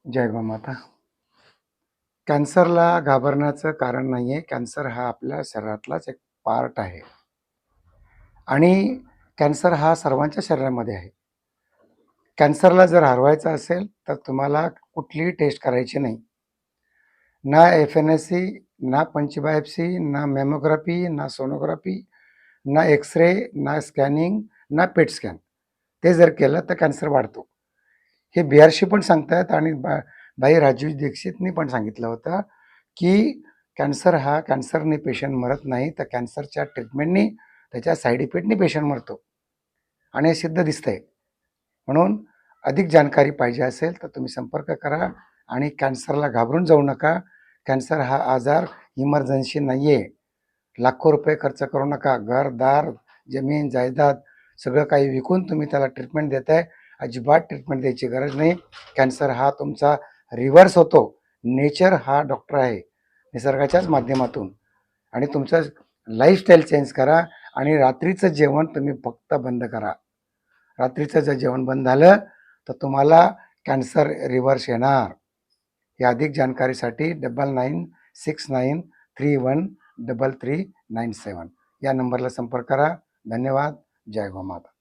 जय गोमाता. कॅन्सरला घाबरण्याचं कारण नाही आहे. कॅन्सर हा आपल्या शरीरातलाच एक पार्ट आहे आणि कॅन्सर हा सर्वांच्या शरीरामध्ये आहे. कॅन्सरला जर हरवायचं असेल तर तुम्हाला कुठलीही टेस्ट करायची नाही. ना एफ-एन-एस-सी, ना पंचबायोप्सी, ना मॅमोग्राफी, ना सोनोग्राफी, ना एक्स-रे, ना स्कॅनिंग, ना पेट स्कॅन. ते जर केलं तर कॅन्सर वाढतो. हे BRC पण सांगतात आणि भाई राजीव दीक्षितनी पण सांगितलं होतं, की कॅन्सरने पेशंट मरत नाही, तर कॅन्सरच्या ट्रीटमेंटनी त्याच्या साईड इफेक्टनी पेशंट मरतो आणि हे सिद्ध दिसतंय. म्हणून अधिक जानकारी पाहिजे असेल तर तुम्ही संपर्क करा आणि कॅन्सरला घाबरून जाऊ नका. कॅन्सर हा आजार इमर्जन्सी नाही आहे. लाखो रुपये खर्च करू नका. घर-दार, जमीन, जायदाद सगळं काही विकून तुम्ही त्याला ट्रीटमेंट देताय. अजिबात ट्रीटमेंट द्यायची गरज नाही. कॅन्सर हा तुमचा रिव्हर्स होतो. नेचर हा डॉक्टर आहे निसर्गाच्याच माध्यमातून. आणि तुमचं लाईफस्टाईल चेंज करा आणि रात्रीचं जेवण तुम्ही फक्त बंद करा. रात्रीचं जर जेवण बंद झालं तर तुम्हाला कॅन्सर रिव्हर्स येणार. या अधिक जानकारीसाठी 9969313397 या नंबरला संपर्क करा. धन्यवाद. जय गोमाता.